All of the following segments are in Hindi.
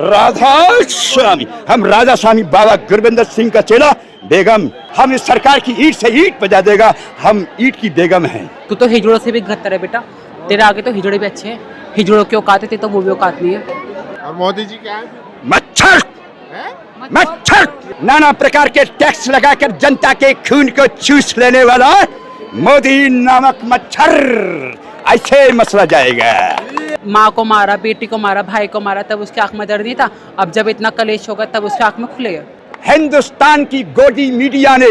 राधा स्वामी, हम राधा स्वामी बाबा गुरविंदर सिंह का चेला बेगम, हम इस सरकार की ईंट से ईंट बजा देगा, हम ईंट की बेगम हैं। तू तो हिजड़ों से भी घत्तर है बेटा, तेरे आगे तो हिजड़े भी अच्छे हैं। हिजड़ों की औकात है, तो वो भी औकात नहीं है। और मोदी जी क्या है? मच्छर मच्छर, नाना प्रकार के टैक्स लगाकर जनता के खून को चूस लेने वाला मोदी नामक मच्छर, ऐसे मसला जाएगा। माँ को मारा, बेटी को मारा, भाई को मारा, तब उसकी आंख में दर्द नहीं था। अब जब इतना कलेश होगा तब उसकी आंख में खुलेगा। हिंदुस्तान की गोदी मीडिया ने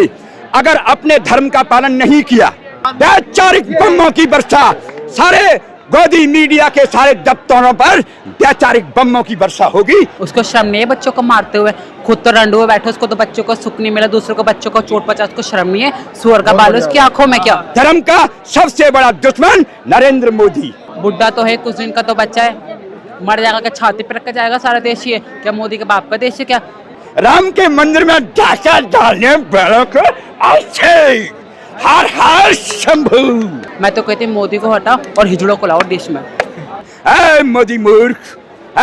अगर अपने धर्म का पालन नहीं किया, वैचारिक बमों की वर्षा, सारे गोदी मीडिया के सारे दफ्तरों पर वैचारिक बमों की वर्षा होगी। उसको शर्म नहीं है बच्चों को मारते हुए? खुद तो रंडू हुए बैठो, उसको तो बच्चों को सुख नहीं मिला, दूसरों को बच्चों को चोट पहुंचा, उसको शर्म नहीं है? सुअर का बाल उसकी आंखों में क्या? धर्म का सबसे बड़ा दुश्मन नरेंद्र मोदी। बुढ़ा तो है, कुछ दिन का तो बच्चा है, मर जाएगा क्या? छाती पर रख के जाएगा सारा देश? ये क्या मोदी के बाप का देश है क्या? राम के मंदिर में ढांचा डालने वालों को ऐसे हर हर शंभू। मैं तो कहती मोदी को हटाओ और हिजड़ों को लाओ देश में। ऐ मोदी मूर्ख,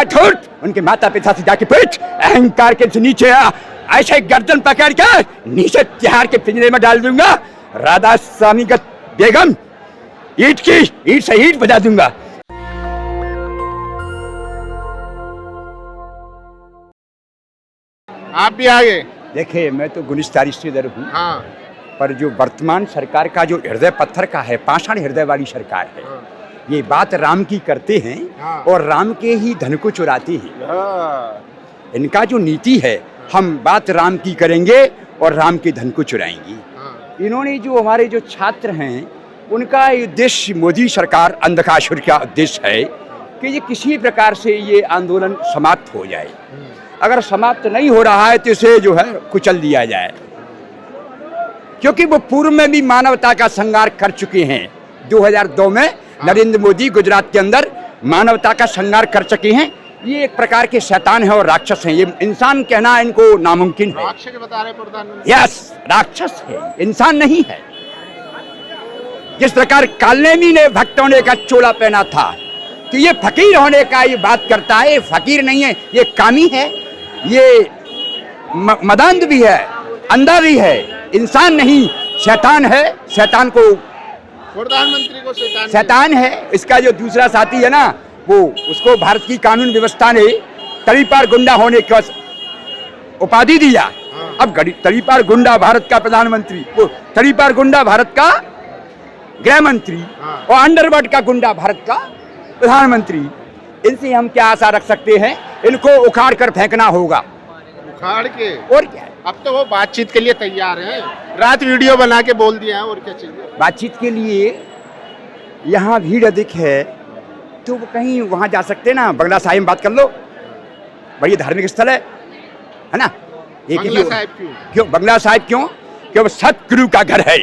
ठूठ, उनके माता पिता से जाके पूछ, अहंकार के नीचे आ, ऐसे गर्दन पकड़ कर नीचे तिहाड़ के पिंजरे में डाल दूंगा। राधा स्वामी का बेगम, ईंट से ईंट बजा दूंगा। आप भी आगे। देखिए, मैं तो गुलिस्तान रिश्तेदार हूँ, हाँ पर जो वर्तमान सरकार का जो हृदय पत्थर का है, पाषाण हृदय वाली सरकार है, ये बात राम की करते हैं और राम के ही धन को चुराते हैं। इनका जो नीति है, हम बात राम की करेंगे और राम के धन को चुराएंगे। इन्होंने जो हमारे जो छात्र हैं, उनका उद्देश्य, मोदी सरकार अंधकासुर का उद्देश्य है कि ये किसी प्रकार से ये आंदोलन समाप्त हो जाए। अगर समाप्त नहीं हो रहा है तो इसे जो है कुचल दिया जाए, क्योंकि वो पूर्व में भी मानवता का संहार कर चुके हैं। 2002 में नरेंद्र मोदी गुजरात के अंदर मानवता का संहार कर चुके हैं। ये एक प्रकार के शैतान है और राक्षस हैं। ये इंसान कहना इनको नामुमकिन है। राक्षस बता रहे प्रधानमंत्री। यस, राक्षस है, इंसान नहीं है। जिस प्रकार कालनेमी ने भक्तों का चोला पहना था, तो ये फकीर होने का ये बात करता है। ये फकीर नहीं है, ये कामी है, ये मदांध भी है, अंधा भी है, इंसान नहीं, शैतान है। शैतान को, प्रधानमंत्री को शैतान है। इसका जो दूसरा साथी है ना, वो, उसको भारत की कानून व्यवस्था ने तरीपार गुंडा होने का उपाधि दिया। अब तरीपार गुंडा भारत का प्रधानमंत्री, वो तरीपार गुंडा भारत का गृह मंत्री और अंडरवर्ल्ड का गुंडा भारत का प्रधानमंत्री। इनसे हम क्या आशा रख सकते हैं? इनको उखाड़ कर फेंकना होगा। उखाड़ के? और क्या? अब तो वो बातचीत के लिए तैयार हैं। रात वीडियो बना के बोल दिया है, और क्या चाहिए? बातचीत के लिए यहाँ भीड़ अधिक है, तो वो कहीं वहाँ जा सकते ना, बंगला साहिब में बात कर लो, बड़ी धार्मिक स्थल है ना। बंगला साहिब क्यों? क्यों बंगला साहिब? क्यों? क्यों वो सतगुरु का घर है।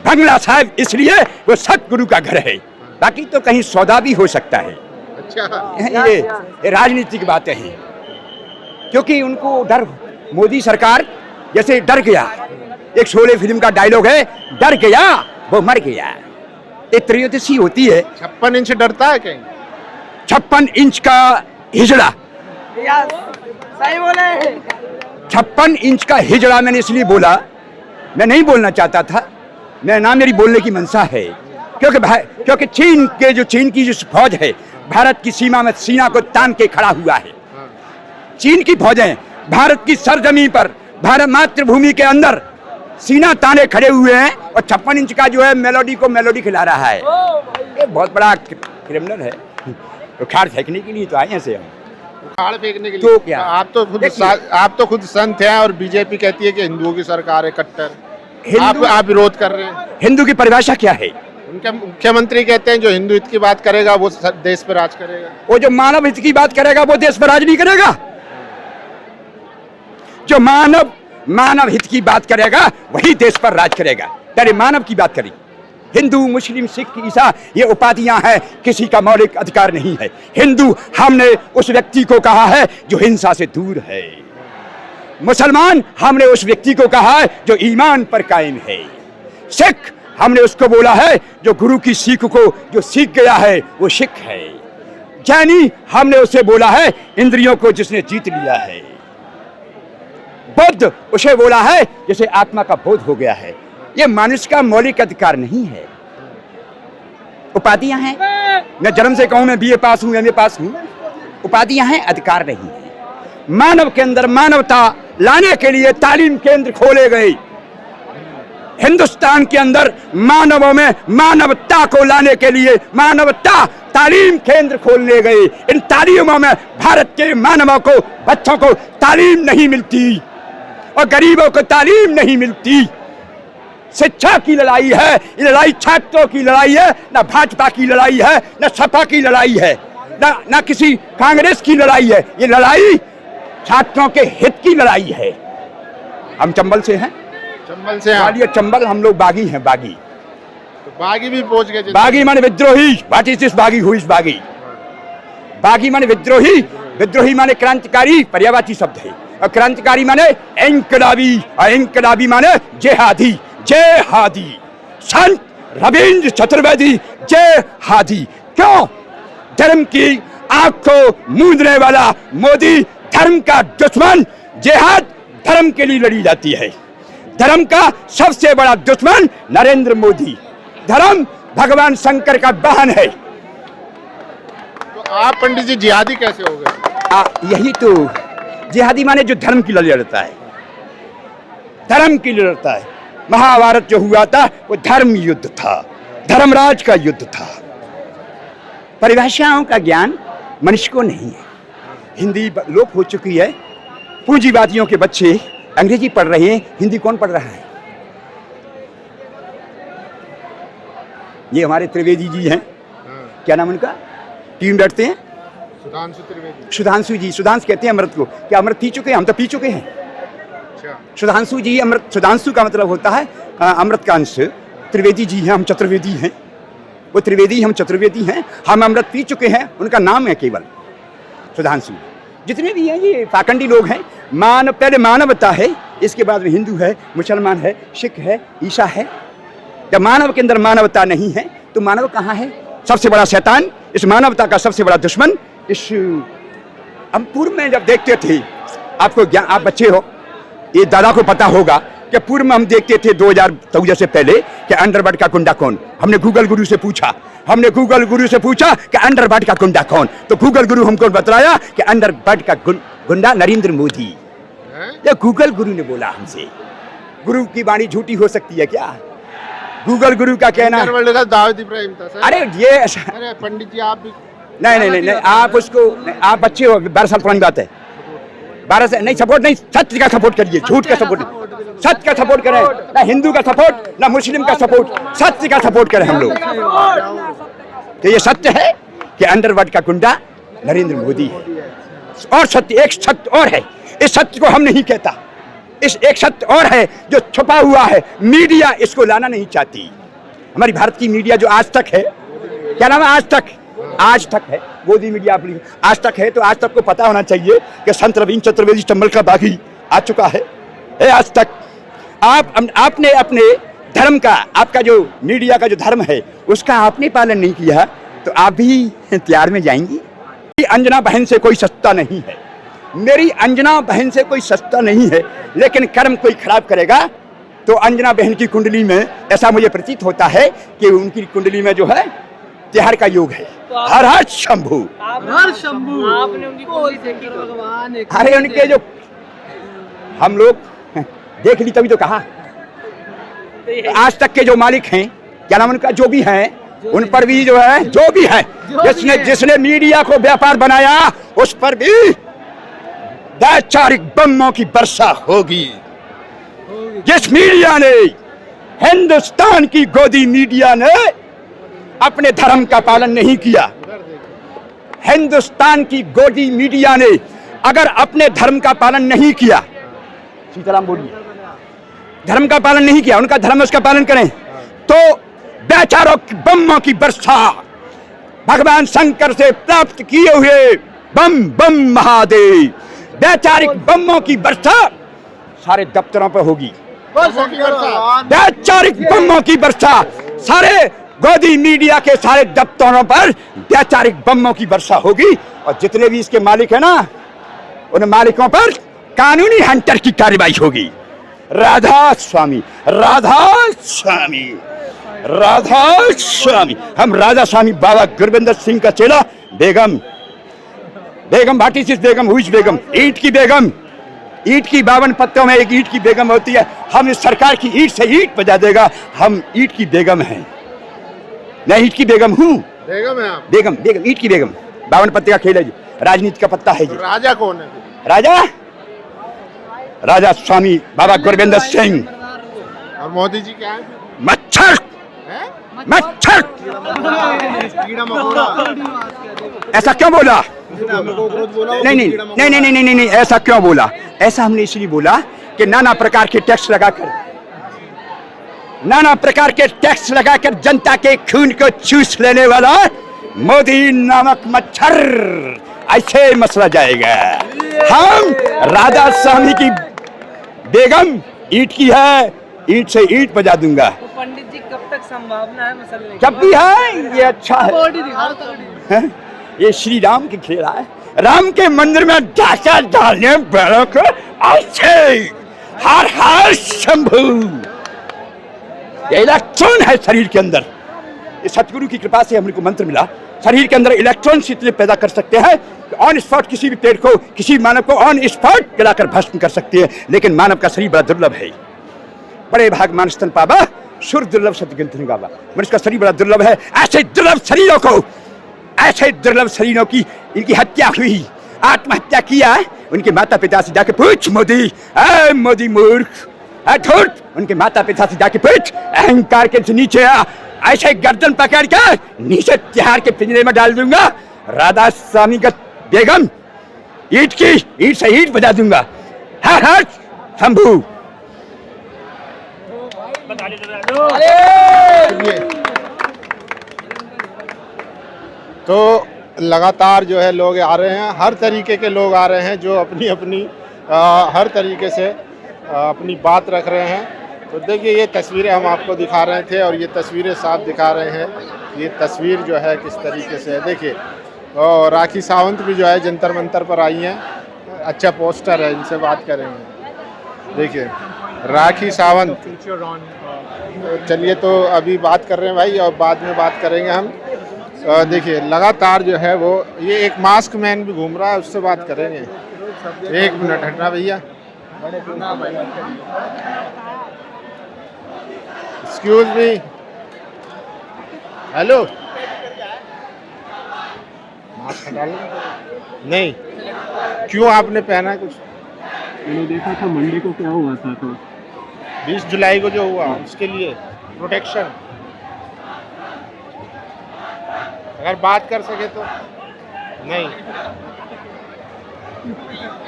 बंगला साहिब इसलिए वो सतगुरु का घर है, बाकी तो कहीं सौदा भी हो सकता है। अच्छा, ये राजनीतिक बातें हैं, क्योंकि उनको डर, मोदी सरकार जैसे डर गया। एक शोले फिल्म का डायलॉग है, डर गया वो मर गया। एक त्रयोदशी होती है। 56 इंच डरता है कहीं? 56 इंच का हिजड़ा, सही बोले। 56 इंच का हिजड़ा मैंने इसलिए बोला, मैं नहीं बोलना चाहता था, मैं ना, मेरी बोलने की मंशा है, क्योंकि चीन की जो फौज है, भारत की सीमा में सीना को तान के खड़ा हुआ है। चीन की फौजें भारत की सरजमी पर, भारत मातृभूमि के अंदर सीना ताने खड़े हुए हैं, और 56 इंच का जो है मेलोडी खिला रहा है। ये बहुत बड़ा क्रिमिनल है। उखाड़ फेंकने के लिए तो आए हैं से हम। उखाड़ फेंकने के लिए तो क्या? आप तो खुद संत हैं, और बीजेपी कहती है कि हिंदुओं की सरकार है, कट्टर। आप विरोध कर रहे हैं। हिंदू की परिभाषा क्या है? उनके मुख्यमंत्री कहते हैं जो हिंदू हित की बात करेगा वो देश पर राज करेगा। वो जो मानव हित की बात करेगा वो देश पर राज नहीं करेगा। जो मानव हित की बात करेगा वही देश पर राज करेगा। तेरे मानव की बात करी, हिंदू, मुस्लिम, सिख, ईसा, ये उपाधियां हैं, किसी का मौलिक अधिकार नहीं है। हिंदू हमने उस व्यक्ति को कहा है जो हिंसा से दूर है। मुसलमान हमने उस व्यक्ति को कहा है जो ईमान पर कायम है। सिख हमने उसको बोला है जो गुरु की सीख को जो सीख गया है वो सिख है। चैनी हमने उसे बोला है इंद्रियों को जिसने जीत लिया है। बुद्ध उसे बोला है जिसे आत्मा का बोध हो गया है। ये मनुष्य का मौलिक अधिकार नहीं है। उपाधियां हैं, मैं जन्म से कहूं मैं बीए पास हूं, एमए पास हूं, उपाधियां हैं, अधिकार नहीं है। मानव के अंदर मानवता लाने के लिए तालीम केंद्र खोले गए। हिंदुस्तान के अंदर मानवों में मानवता को लाने के लिए मानवता तालीम केंद्र खोले गए। इन तालीमों में भारत के मानवों को, बच्चों को तालीम नहीं मिलती और गरीबों को तालीम नहीं मिलती। शिक्षा की लड़ाई है, ये लड़ाई छात्रों की लड़ाई है, ना भाजपा की लड़ाई है, ना सपा की लड़ाई है, ना किसी कांग्रेस की लड़ाई है। ये लड़ाई छात्रों के हित की लड़ाई है। हम चंबल से हैं, चंबल से ग्वालियर चंबल, हम लोग बागी हैं। बागी तो बागी भी पहुंच गए। बागी माने विद्रोही। व्हाट इज दिस बागी? हु इज बागी? बागी माने विद्रोही, विद्रोही माने क्रांतिकारी, पर्यायवाची शब्द है। और क्रांतिकारी माने इंकलाबी, और इंकलाबी माने जेहादी। जेहादी संत रविंद्र चतुर्वेदी जेहादी। क्यों? धर्म की आंख को मूंदने वाला मोदी धर्म का दुश्मन। जेहाद धर्म के लिए लड़ी जाती है। धर्म का सबसे बड़ा दुश्मन नरेंद्र मोदी। धर्म भगवान शंकर का वाहन है। तो आप पंडित जी जिहादी कैसे हो गए? यही तो, जिहादी माने जो धर्म की लड़ाई लड़ता है, धर्म की लड़ता है। महाभारत जो हुआ था वो धर्म युद्ध था, धर्मराज का युद्ध था। परिभाषाओं का ज्ञान मनुष्य को नहीं है। हिंदी लोप हो चुकी है। पूंजीवादियों के बच्चे अंग्रेजी पढ़ रहे हैं, हिंदी कौन पढ़ रहा है? ये हमारे त्रिवेदी जी हैं, क्या नाम उनका? टीम बैठते हैं, सुधांशु त्रिवेदी। सुधांशु जी। सुधांशु कहते हैं अमृत को। क्या अमृत पी चुके हैं? हम तो पी चुके हैं। अच्छा। सुधांशु जी अमृत, सुधांशु का मतलब होता है अमृत का अंश। त्रिवेदी जी हैं, हम चतुर्वेदी हैं। वो त्रिवेदी, हम चतुर्वेदी हैं। हम अमृत पी चुके हैं, उनका नाम है केवल सुधांशु। जितने भी हैं ये पाखंडी लोग हैं। पहले मानवता है, इसके बाद में हिंदू है, मुसलमान है, सिख है, ईसा है। जब मानव के अंदर मानवता नहीं है तो मानव कहाँ है? सबसे बड़ा शैतान, इस मानवता का सबसे बड़ा दुश्मन। इस हम पूर्व में जब देखते थे, आपको ज्ञान, आप बच्चे हो, ये दादा को पता होगा कि पूर्व में हम देखते थे 2014 से पहले कि अंडरवर्ल्ड का गुंडा कौन। हमने गूगल गुरु से पूछा कि अंडरवर्ल्ड का गुंडा कौन, तो गूगल गुरु हमको बताया कि अंडरवर्ल्ड का गुंडा नरेंद्र मोदी। ये गूगल गुरु ने बोला हमसे। गुरु की वाणी झूठी हो सकती है क्या? गूगल गुरु का कहना। अंडरवर्ल्ड का दाऊद इब्राहिम था सर। अरे ये अरे पंडित जी आप भी नहीं, आप उसको, आप बच्चे हो, 12 साल पुरानी बात है। 12 से नहीं, सपोर्ट नहीं, सत्य का सपोर्ट करिए, झूठ का सपोर्ट नहीं। सत्य का सपोर्ट करें, ना हिंदू का सपोर्ट, ना मुस्लिम का सपोर्ट, सत्य का सपोर्ट करें हम लोग। तो ये सत्य है कि अंडरवर्ल्ड का गुंडा नरेंद्र मोदी है। और सत्य, एक सत्य और है, इस सत्य को हम नहीं कहता। इस एक सत्य और है जो छुपा हुआ है, मीडिया इसको लाना नहीं चाहती। हमारी भारत की मीडिया जो आज तक है, क्या नाम है? आज तक है, मोदी मीडिया आज तक है। तो आज तक को पता होना चाहिए कि संत रविंद्र चतुर्वेदी चंबल का बागी आ चुका है। आज तक आपने अपने धर्म का, आपका जो मीडिया का जो धर्म है उसका आपने पालन नहीं किया, तो आप भी त्यार में जाएंगी। अंजना बहन से कोई सस्ता नहीं है, मेरी अंजना बहन से कोई सस्ता नहीं है। लेकिन कर्म कोई खराब करेगा तो अंजना बहन की कुंडली में ऐसा मुझे प्रतीत होता है कि उनकी कुंडली में जो है तिहार का योग है। हर हर शंभू, हर शंभू। आपने उनकी कुंडली देखी तो भगवान। अरे उनके जो हम लोग देख ली तभी तो कहा। आज तक के जो मालिक हैं, क्या नाम उनका, जो भी हैं, उन पर भी जो है, जो भी है, जिसने मीडिया को व्यापार बनाया उस पर भी वैचारिक बमों की वर्षा होगी। जिस मीडिया ने, हिंदुस्तान की गोदी मीडिया ने अपने धर्म का पालन नहीं किया, हिंदुस्तान की गोदी मीडिया ने अगर अपने धर्म का पालन नहीं किया, सीताराम बोलिए, धर्म का पालन नहीं किया, उनका धर्म उसका पालन करें, तो वैचारों की बमों की वर्षा, भगवान शंकर से प्राप्त किए हुए बम बम महादेव, वैचारिक बमों की वर्षा सारे दफ्तरों पर होगी। वैचारिक बमों की वर्षा सारे गोदी मीडिया के सारे दफ्तरों पर वैचारिक बमों की वर्षा होगी और जितने भी इसके मालिक है ना, उन मालिकों पर कानूनी हंटर की कार्रवाई होगी। राधा स्वामी, राधा स्वामी, राधा स्वामी। हम राधा स्वामी बाबा गुरविंदर सिंह का चेला। बेगम, बेगम भाटी सिस बेगम, हुई बेगम, ईंट की बेगम, ईंट की 52 पत्तों में एक ईंट की बेगम होती है। हम इस सरकार की ईंट से ईंट बजा देगा। हम ईंट की बेगम हैं, मैं ईंट की बेगम हूँ। बेगम है आप? बेगम, बेगम, ईंट की बेगम। 52 पत्ते का खेल है जी, राजनीति का पत्ता है जी। राजा कौन है? राजा, राजा स्वामी बाबा गुरविंदर सिंह। और मोदी जी क्या है? मच्छर, मच्छर। कीड़ा मकोड़ा। ऐसा क्यों बोला? नहीं नहीं नहीं नहीं नहीं नहीं नहीं, ऐसा क्यों बोला? ऐसा हमने इसलिए बोला कि नाना प्रकार के टैक्स लगाकर, नाना प्रकार के टैक्स लगाकर जनता के खून को चूस लेने वाला मोदी नामक मच्छर ऐसे मसला जाएगा। हम राधा स्वामी की बेगम ईंट की है, ईंट से ईंट बजा दूंगा। तो पंडित जी कब तक संभावना है मसले की? जब भी है ये अच्छा है। ये श्री राम की खेला है। राम के मंदिर में डाका डालने वालों को ऐसे हर हर शंभू। ये इलेक्ट्रॉन है शरीर के अंदर। ये सतगुरु की कृपा से हमको मंत्र मिला। शरीर के अंदर इलेक्ट्रॉन इतने पैदा कर सकते हैं ऑन स्पॉट किसी भी पेड़ को, किसी मानव को ऑन स्पॉट जलाकर भस्म कर सकते हैं। लेकिन मानव का शरीर बड़ा दुर्लभ है। बड़े भाग मानस तन पावा, सुर दुर्लभ सतगिनत नहीं गावा। मनुष्य का शरीर बड़ा दुर्लभ है। ऐसे दुर्लभ शरीरों को, ऐसे दुर्लभ शरीरों की इनकी हत्या हुई, आत्महत्या किया है। उनके माता पिता से जाके पूछ मोदी, ऐ मोदी मूर्ख, ऐ धूर्त, उनके माता पिता से जाके पूछ। अहंकार के नीचे आ, ऐसे गर्दन पकड़ कर नीचे तिहाड़ के पिंजरे में डाल दूंगा। राधा स्वामी का बेगम ईंट की, ईंट से ईंट बजा दूंगा। हर हर शंभू। तो लगातार जो है लोग आ रहे हैं, हर तरीके के लोग आ रहे हैं जो अपनी अपनी हर तरीके से अपनी बात रख रहे हैं। तो देखिए ये तस्वीरें हम आपको दिखा रहे थे और ये तस्वीरें साफ दिखा रहे हैं। ये तस्वीर जो है किस तरीके से है देखिए। और राखी सावंत भी जो है जंतर मंतर पर आई हैं। अच्छा पोस्टर है, इनसे बात करेंगे। देखिए राखी सावंत, चलिए तो अभी बात कर रहे हैं भाई और बाद में बात करेंगे हम। देखिए लगातार जो है वो ये एक मास्क मैन भी घूम रहा है, उससे बात करेंगे। एक मिनट हटना भैया। एक्सक्यूज मी, हेलो, मास्क हटा लो। नहीं, क्यों आपने पहना है कुछ? मैंने देखा था मंडे को क्या हुआ था, तो 20 जुलाई को जो हुआ उसके लिए प्रोटेक्शन। अगर बात कर सके तो नहीं।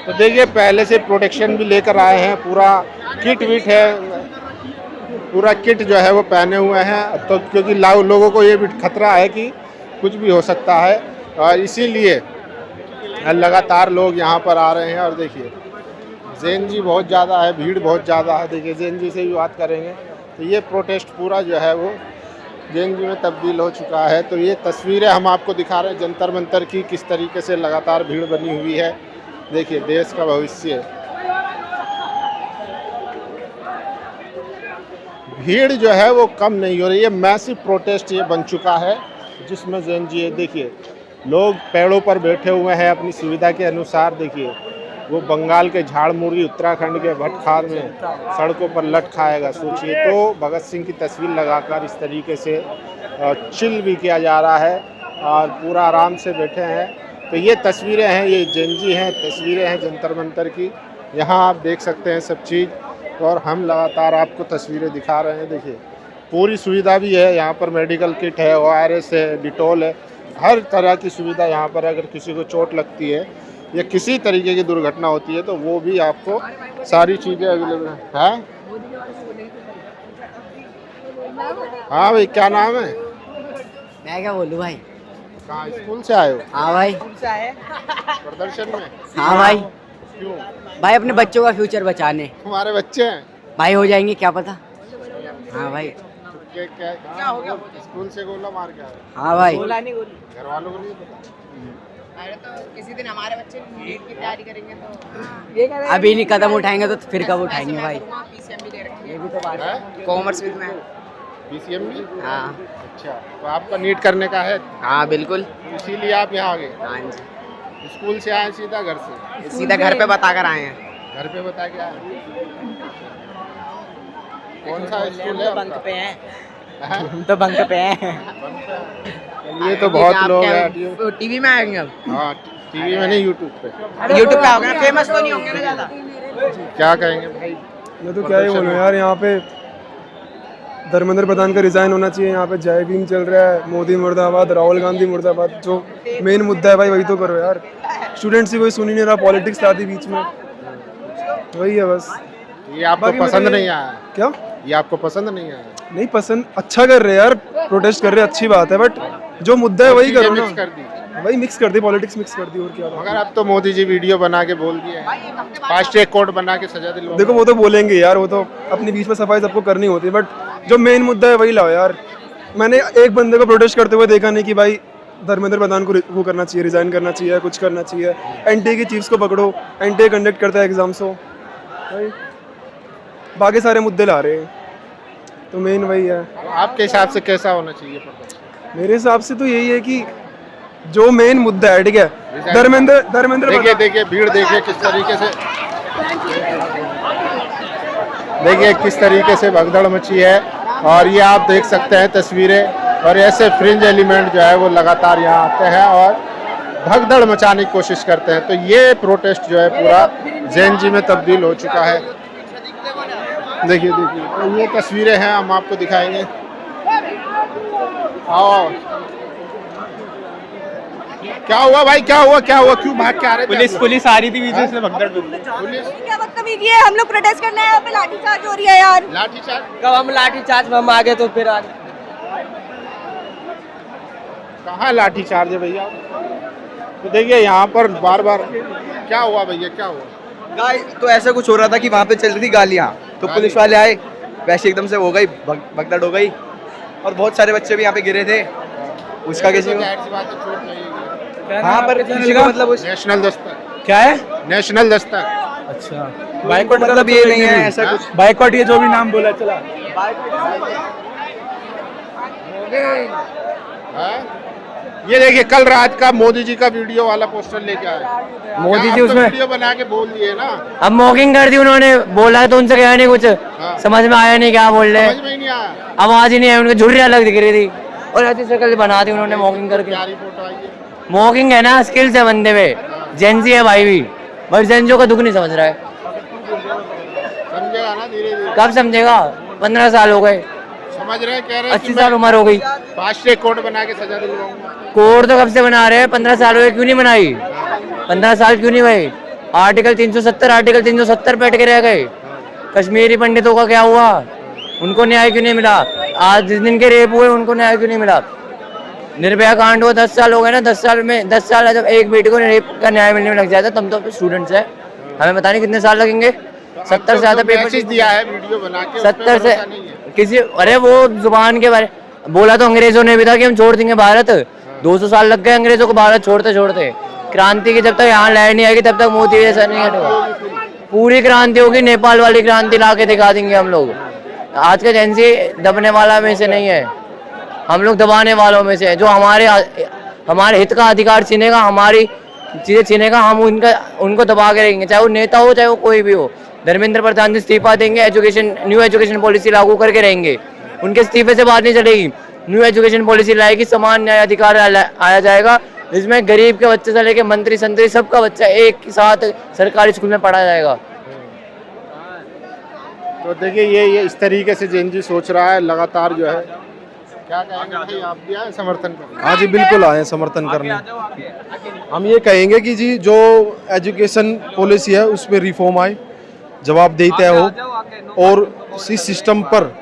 तो देखिए पहले से प्रोटेक्शन भी लेकर आए हैं, पूरा किट विट है, पूरा किट जो है वो पहने हुए हैं। तो क्योंकि लोगों को ये भी खतरा है कि कुछ भी हो सकता है और इसीलिए लगातार लोग यहाँ पर आ रहे हैं। और देखिए जैन जी बहुत ज़्यादा है, भीड़ बहुत ज़्यादा है। देखिए जैन जी से भी बात करेंगे। तो ये प्रोटेस्ट पूरा जो है वो जैन जी में तब्दील हो चुका है। तो ये तस्वीरें हम आपको दिखा रहे हैं जंतर मंतर की, किस तरीके से लगातार भीड़ बनी हुई है। देखिए देश का भविष्य, भीड़ जो है वो कम नहीं हो रही है। मैसिव प्रोटेस्ट ये बन चुका है जिसमें जैन जी है। देखिए लोग पेड़ों पर बैठे हुए हैं अपनी सुविधा के अनुसार। देखिए वो बंगाल के झाड़मुरी, उत्तराखंड के भटखार में सड़कों पर लट खाएगा। सोचिए तो भगत सिंह की तस्वीर लगाकर इस तरीके से चिल भी किया जा रहा है और पूरा आराम से बैठे हैं। तो ये तस्वीरें हैं, ये जैन जी हैं, तस्वीरें हैं जंतर मंतर की। यहाँ आप देख सकते हैं सब चीज़ और हम लगातार आपको तस्वीरें दिखा रहे हैं। देखिए पूरी सुविधा भी है यहाँ पर, मेडिकल किट है, ORS है, डिटॉल है, हर तरह की सुविधा यहाँ पर। अगर किसी को चोट लगती है या किसी तरीके की दुर्घटना होती है तो वो भी आपको सारी चीज़ें अवेलेबल है। हाँ भाई क्या नाम है? मैं क्या बोलूँ भाई? कहाँ स्कूल से आए हो? हाँ भाई। प्रदर्शन में? हाँ भाई। क्यों? भाई अपने बच्चों का फ्यूचर बचाने। हमारे बच्चे हैं भाई हो जाएंगे क्या पता। हाँ भाई। क्या हो गया? स्कूल से गोला मार के आए? हाँ भाई घर वालों को नहीं पता? अरे तो किसी दिन हमारे बच्चे नीट की तैयारी करेंगे तो अभी नहीं कदम उठाएंगे तो फिर कब उठाएंगे भाई? ये भी तो बात है। कॉमर्स विद में PCM भी? हाँ अच्छा, तो आपका नीट करने का है, हाँ बिल्कुल। इसीलिए आप यहाँ आ गए? हाँ जी, स्कूल से आए सीधा घर से? सीधा घर पे बता कर आए हैं। घर पे बता के आए? कौन सा स्कूल है बंक पे हैं, हाँ? हम तो बंक पे हैं। ये तो बहुत लोग हैं। टीवी में आएंगे अब। हाँ, टीवी में नहीं, यूट्यूब पे। यूट्यूब पे होगा, फेमस तो नहीं होंगे ना ज्यादा। क्या कहेंगे भाई? मैं तो क्या ही बोलूँ यार, यहाँ पे धर्मेंद्र प्रधान का रिजाइन होना चाहिए। यहाँ पे जय भीम चल रहा है, मोदी मुर्दाबाद, राहुल गांधी मुर्दाबाद। जो मेन मुद्दा है भाई वही तो करो यार। स्टूडेंट्स ही कोई सुन ही नहीं रहा, पॉलिटिक्स ला दी बीच में, वही है बस। ये आपको पसंद नहीं आया? क्या? ये आपको पसंद नहीं आया? नहीं पसंद, अच्छा कर रहे यार, प्रोटेस्ट कर रहे, अच्छी बात है, बट जो मुद्दा है वही करो ना। मिक्स कर दी, वही मिक्स कर दी, पॉलिटिक्स मिक्स कर दी, और क्या। मगर अब तो मोदी जी वीडियो बना के बोल दिए, फास्ट ट्रैक कोर्ट बना के सजा दिलवा। देखो वो तो बोलेंगे यार, वो तो अपनी बीच में सफाई सबको करनी होती है, बट जो मेन मुद्दा है वही लाओ यार। मैंने एक बंदे को प्रोटेस्ट करते हुए देखा नहीं कि भाई धर्मेंद्र प्रधान को वो करना चाहिए, रिजाइन करना चाहिए, कुछ करना चाहिए। एनटीए की चीफ्स को पकड़ो, एनटीए कंडक्ट करता है एग्जाम्स हो, भाई बाकी सारे मुद्दे ला रहे हैं, तो मेन वही है। आपके हिसाब से कैसा होना चाहिए प्रोटेस्ट? मेरे हिसाब से तो यही है कि जो मेन मुद्दा है, ठीक है, धर्मेंद्र देखिए भीड़ देखिए किस तरीके से, देखिए किस तरीके से भगदड़ मची है। और ये आप देख सकते हैं तस्वीरें, और ऐसे फ्रिंज एलिमेंट जो है वो लगातार यहाँ आते हैं और भगदड़ मचाने की कोशिश करते हैं। तो ये प्रोटेस्ट जो है पूरा जेएनजी में तब्दील हो चुका है। देखिए तो ये तस्वीरें हैं, हम आपको दिखाएंगे। आओ, क्या हुआ भाई, क्या हुआ, क्यों भाग के आ रहे थे? पुलिस आ रही थी बीच में, इसमें भगदड़ पुलिस क्या बदतमीजी है? हम लोग प्रोटेस्ट करने आए, यहाँ पे लाठीचार्ज हो रही है यार। लाठीचार्ज? कब हम लाठीचार्ज में हम आ गए तो फिर आ गए। कहाँ लाठीचार्ज है भैया? तो देखिए यहाँ पर बार बार क्या हुआ भैया, क्या हुआ? तो ऐसा कुछ हो रहा था कि वहाँ पे चल रही थी गालियाँ, तो पुलिस वाले आए, वैसे एकदम से हो गई भगदड़ हो गई, और बहुत सारे बच्चे भी यहाँ पे गिरे थे। उसका किसी को हाँ, पर किसी को मतलब नेशनल दस्तक क्या है? नेशनल दस्तक। अच्छा, बाइकआउट मतलब ये नहीं है ऐसा कुछ। बाइकआउट ये जो भी नाम बोला चला। ये देखिए कल रात का मोदी जी का वीडियो वाला पोस्टर लेके आए। मोदी जी आप तो उसमें वीडियो बना के बोल दिए ना। अब मॉकिंग कर दी उन्होंने, बोला तो उनसे क्या नहीं कुछ समझ में आया नहीं क्या बोल रहे, समझ में ही नहीं आया, आवाज ही नहीं आई, उनकी झुर्रियां अलग दिख रही थी और ऐसी शक्ल बना दी उन्होंने मॉकिंग करके। क्या रिपोर्ट आई है? मॉकिंग है ना, स्किल्स है बंदे में, जेंजी है भाई भी, बट जेंजो का दुख नहीं समझ रहा है। समझेगा ना धीरे धीरे। कब समझेगा? 15 साल हो गए, समझ रहे हैं, कह रहे हैं 80 साल उम्र हो गई। फास्ट ट्रैक कोर्ट बना के सजा दिलवाऊंगा। कोर्ट तो कब से बना रहे हैं, 15 साल हो गए, क्यों नहीं बनाई? 15 साल क्यों नहीं हुए? आर्टिकल 370 पे अटके रह गए। कश्मीरी पंडितों का क्या हुआ? उनको न्याय क्यों नहीं मिला? आज जिस दिन के रेप हुए उनको न्याय क्यों नहीं मिला? निर्भया कांड हुआ 10 साल हो गए ना, 10 साल में 10 साल जब एक बेटी को रेप का न्याय मिलने में लग जाता है, तुम तो स्टूडेंट्स है, हमें पता नहीं कितने साल लगेंगे। 70 से ज्यादा पेपर दिया है वीडियो बना के, 70 से किसी, अरे वो जुबान के बारे बोला तो अंग्रेजों ने भी था कि हम छोड़ देंगे भारत। 200 साल लग गए अंग्रेजों को भारत छोड़ते छोड़ते। क्रांति की जब तक यहाँ लहर नहीं आएगी तब तक मोदी ऐसा नहीं हटेगा। पूरी क्रांति होगी, नेपाल वाली क्रांति ला के दिखा देंगे हम लोग। आज का जेंजी दबने वाला में से नहीं है, हम लोग दबाने वालों में से है। जो हमारे हित का अधिकार छीनेगा, हमारी चीजें छीनेगा, हम उनको दबा के रहेंगे, चाहे वो नेता हो चाहे वो कोई भी हो। धर्मेंद्र प्रधान जी इस्तीफा देंगे, न्यू एजुकेशन पॉलिसी लागू करके रहेंगे, उनके इस्तीफे से बात नहीं चलेगी। न्यू एजुकेशन पॉलिसी लाएगी, समान न्याय अधिकार आया जाएगा, जिसमें गरीब के बच्चे से लेके मंत्री संतरी सबका बच्चा एक साथ सरकारी स्कूल में पढ़ा जाएगा। तो देखिए ये इस तरीके से जेएनजी सोच रहा है लगातार जो है। क्या कहेंगे भाई, आप भी आए समर्थन करने? हाँ जी बिल्कुल आए समर्थन करने। हम ये कहेंगे कि जी जो एजुकेशन पॉलिसी है उस पर रिफॉर्म आए, जवाबदेही तय हो, और इस सिस्टम पर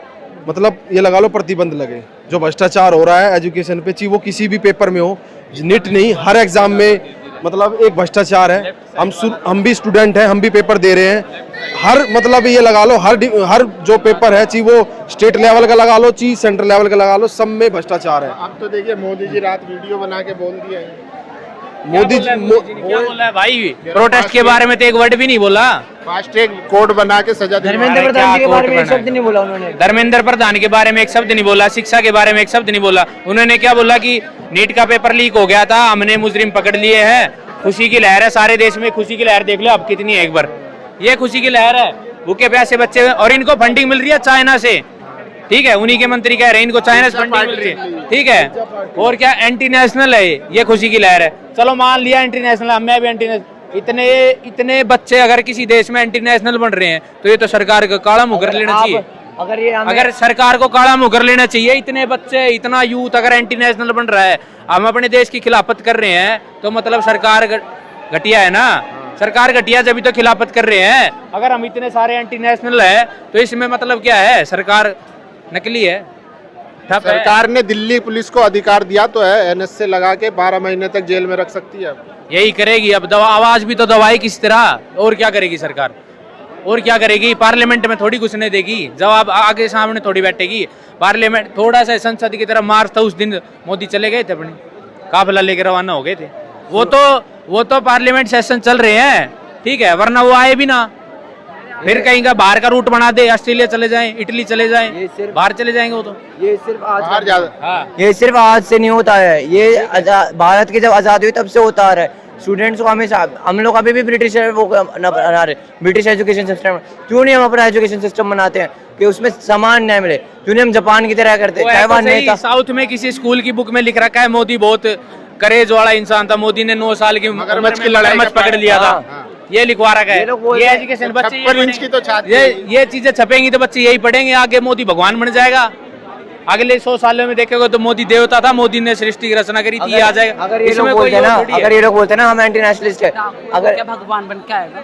मतलब ये लगा लो प्रतिबंध लगे। जो भ्रष्टाचार हो रहा है एजुकेशन पे, चाहे वो किसी भी पेपर में हो, नीट नहीं हर एग्जाम में मतलब एक भ्रष्टाचार है। हम भी स्टूडेंट हैं, हम भी पेपर दे रहे हैं। हर मतलब ये लगा लो, हर जो पेपर है, चाहे वो स्टेट लेवल का लगा लो, चाहे सेंट्रल लेवल का लगा लो, सब में भ्रष्टाचार है। अब तो देखिए मोदी जी रात वीडियो बना के बोल दिया है। मोदी जी क्या बोला है भाई? प्रोटेस्ट के बारे में तो एक वर्ड भी नहीं बोला। फास्टैग कोड बना के सजा धर्मेंद्र प्रधान जी के बारे में एक शब्द नहीं बोला उन्होंने। धर्मेंद्र प्रधान के बारे में एक शब्द नहीं बोला, शिक्षा के बारे में एक शब्द नहीं बोला। उन्होंने क्या बोला कि नीट का पेपर लीक हो गया था, हमने मुजरिम पकड़ लिए हैं, खुशी की लहर है सारे देश में। खुशी की लहर देख लो अब कितनी है, एक बार ये खुशी की लहर है। भूखे प्यासे बच्चे, और इनको फंडिंग मिल रही है चाइना से, ठीक है, उन्हीं के मंत्री कह रहे हैं इनको चाइना से फंडिंग मिल रही है, ठीक है। और क्या एंटी नेशनल है ये खुशी की लहर है। चलो मान लिया एंटी नेशनल, मैं भी एंटी नेशनल। इतने बच्चे अगर किसी देश में एंटी नेशनल बन रहे हैं तो ये तो सरकार को काला मुंह कर लेना चाहिए। अगर सरकार को काला मुंह कर लेना चाहिए। इतने बच्चे, इतना यूथ अगर एंटी नेशनल बन रहा है, हम अपने देश की खिलाफत कर रहे हैं, तो मतलब सरकार घटिया है ना। सरकार घटिया जब तो खिलाफत कर रहे हैं। अगर हम इतने सारे एंटी नेशनल है तो इसमें मतलब क्या है, सरकार नकली है, ठप है। सरकार ने दिल्ली पुलिस को अधिकार दिया तो है, एनएस से लगा के 12 महीने तक जेल में रख सकती है। यही करेगी अब। दवा आवाज भी तो दवाई किस तरह, और क्या करेगी सरकार, और क्या करेगी? पार्लियामेंट में थोड़ी घुसने देगी, जवाब आगे सामने थोड़ी बैठेगी। पार्लियामेंट थोड़ा सा संसद की तरफ मार्च था, उस दिन मोदी चले गए थे, अपने काफिला लेकर रवाना हो गए थे। वो तो पार्लियामेंट सेशन चल रहे हैं, ठीक है, वरना वो आए भी ना। फिर कहीं का बाहर का रूट बना दे, ऑस्ट्रेलिया चले जाएं, इटली चले जाएं, बाहर चले जाएंगे वो तो। ये सिर्फ आज हाँ। ये सिर्फ आज से नहीं होता है, ये भारत की जब आजादी हुई तब से होता आ रहा है। स्टूडेंट्स को हमेशा, हम लोग अभी भी ब्रिटिश वो बना रहे, ब्रिटिश एजुकेशन सिस्टम। क्यों नहीं हम अपना एजुकेशन सिस्टम बनाते हैं कि उसमें समान न्याय मिले? क्यों नहीं हम जापान की तरह करते? ताइवान नहीं था। साउथ में किसी स्कूल की बुक में लिख रखा है मोदी बहुत करेज वाला इंसान था, मोदी ने 9 साल की मगरमच्छ की लड़ाई में पकड़ लिया था, ये लिखवा रखा है। ये एजुकेशन बच्चे, 56 इंच की तो छाती, ये चीजें छपेंगी तो बच्चे यही पढ़ेंगे। आगे मोदी भगवान बन जाएगा। अगले 100 सालों में देखेगा तो मोदी देवता था, मोदी ने सृष्टि की रचना करी थी, ये आ जाएगा। अगर ये लोग बोलते हैं ना हम एंटी नेशनलिस्ट है, अगर क्या भगवान बन के आएगा?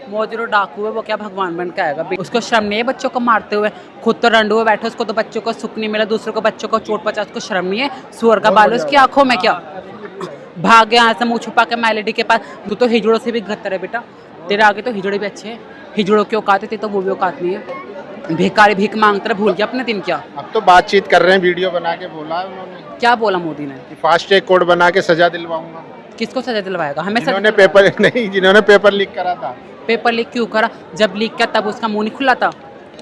मोदी तो डाकू है, वो क्या भगवान बन के आएगा? उसको शर्म नहीं है बच्चों को मारते हुए? खुद तो रंडू हुए बैठे, उसको तो बच्चों को सुख नहीं मिला, दूसरों को बच्चों को चोट पचा, उसको शर्म नहीं है? सुअर का बाल उसकी आंखों में क्या? भाग गया यहाँ से मुंह छुपा के मैलेडी के पास। तू तो हिजड़ों से भी घत्तर है बेटा, तेरे आगे तो हिजड़े भी अच्छे हैं। हिजड़ों की औकात है, तो वो भी औकात नहीं है। भिखारी भीख मांगते रहे, भूल गया अपने दिन क्या? अब तो बातचीत कर रहे हैं, वीडियो बना के बोला है उन्होंने। क्या बोला मोदी ने? कि फास्टैग कोड बना के सजा दिलवाऊंगा। किसको सजा दिलवाएगा? हमें जिन्होंने पेपर नहीं, जिन्होंने पेपर लीक करा था। पेपर लीक क्यों करा? जब लीक किया तब उसका मुंह नहीं खुला था?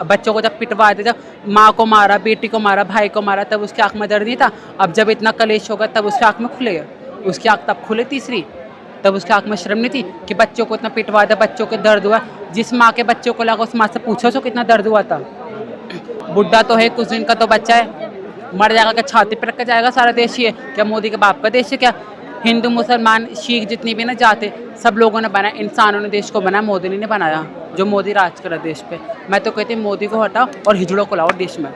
अब बच्चों को जब पिटवाए थे, जब माँ को मारा, बेटी को मारा, भाई को मारा, तब उसकी आंख में दर्द नहीं था? अब जब इतना कलेश होगा तब उसकी आंख में खुले, उसकी आंख तब खुले तीसरी, तब उसकी आंख में शर्म नहीं थी कि बच्चों को इतना पिटवा था, बच्चों को दर्द हुआ? जिस माँ के बच्चों को लगा उस माँ से पूछो उसको कितना दर्द हुआ था? बुढ़ा तो है, कुछ दिन का तो बच्चा है, मर जाएगा क्या छाती पर रख के जाएगा सारा देश? ही है क्या मोदी के बाप का देश है क्या? हिंदू मुसलमान सिख जितनी भी ना जाते, सब लोगों ने बनाया, इंसानों ने देश को बनाया, मोदी ने बनाया। जो मोदी राज करा देश पे, मैं तो कहती हूँ मोदी को हटाओ और हिजड़ों को लाओ देश में।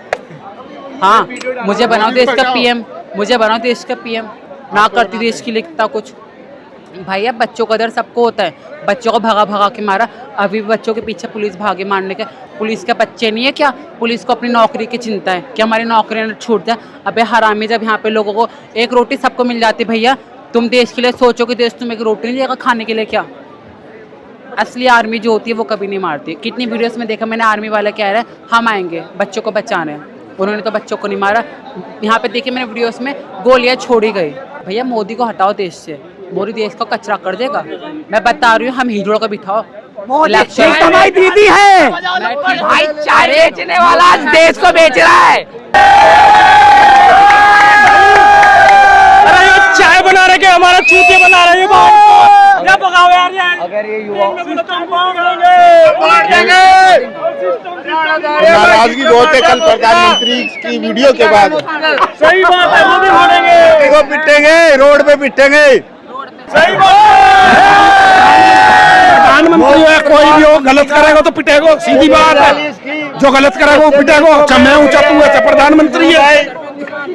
हाँ, मुझे बनाओ देश का पीएम, मुझे बनाओ देश का पीएम। ना करती देश की लिखता कुछ। भाई अब बच्चों का डर सबको होता है, बच्चों को भगा भगा के मारा। अभी बच्चों के पीछे पुलिस भागे मारने के। पुलिस के बच्चे नहीं है क्या? पुलिस को अपनी नौकरी की चिंता है कि हमारी नौकरी न छूट जाए। अबे हरामी, जब यहाँ पे लोगों को एक रोटी सबको मिल जाती, भैया तुम देश के लिए सोचो कि देश तुम्हें एक रोटी नहीं देगा खाने के लिए क्या? असली आर्मी जो होती है वो कभी नहीं मारती। कितनी वीडियोस में देखा मैंने, आर्मी वाला कह रहा है हम आएंगे बच्चों को बचाने, उन्होंने तो बच्चों को नहीं मारा। यहाँ पे देखिए मैंने वीडियोस में गोलियां छोड़ी गई। भैया मोदी को हटाओ देश से, मोदी देश को कचरा कर देगा। मैं बता रही हूँ, हम हिजड़ों को बिठाओ। कमाई दीदी है भाई, चाय बेचने वाला आज देश को बेच रहा है। अरे ये चाय बना रहे के हमारा चूतिया बना रहे हैं। क्या भगाओ यार, अगर ये युवा नाराजगी बहुत है कल प्रधानमंत्री की वीडियो के बाद। सही बात है, मोदी फोड़ेंगे, को पिटेंगे, रोड पे पिटेंगे। सही बात। प्रधानमंत्री है, कोई भी हो, गलत करेगा तो पिटेगा, सीधी बात है। जो गलत करेगा वो पिटेगा। अच्छा मैं ऊंचा, तू ऐसा प्रधानमंत्री है।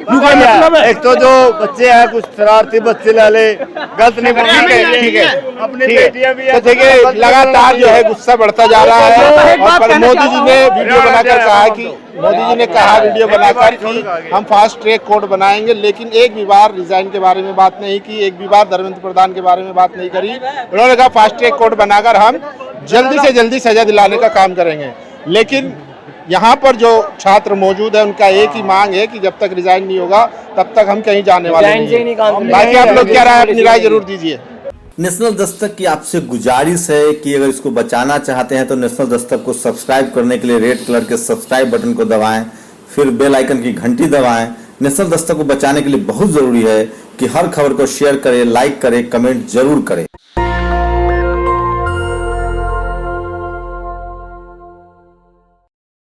एक तो जो बच्चे हैं कुछ शरारती बच्चे लाले गलत नहीं बोलेंगे, ठीक है अपनी बेटियां भी तो देखिए लगातार जो है गुस्सा बढ़ता जा रहा है। और पर मोदी जी ने वीडियो बनाकर कहा कि वीडियो बनाकर कि हम फास्ट ट्रैक कोर्ट बनाएंगे, लेकिन एक भी बार रिजाइन के बारे में बात नहीं की, एक भी बार धर्मेंद्र प्रधान के बारे में बात नहीं करी। उन्होंने कहा फास्ट ट्रैक कोर्ट बनाकर हम जल्दी से जल्दी सजा दिलाने का काम करेंगे। लेकिन यहाँ पर जो छात्र मौजूद है उनका एक ही मांग है कि जब तक रिजाइन नहीं होगा तब तक हम कहीं जाने वाले नहीं हैं। बाकी आप लोग क्या राय, अपनी राय जरूर दीजिए। नेशनल दस्तक की आपसे गुजारिश है कि अगर इसको बचाना चाहते हैं तो नेशनल दस्तक को सब्सक्राइब करने के लिए रेड कलर के सब्सक्राइब बटन को दबाएं, फिर बेल आइकन की घंटी दबाएं। नेशनल दस्तक को बचाने के लिए बहुत जरूरी है कि हर खबर को शेयर करें, लाइक करें, कमेंट जरूर करें।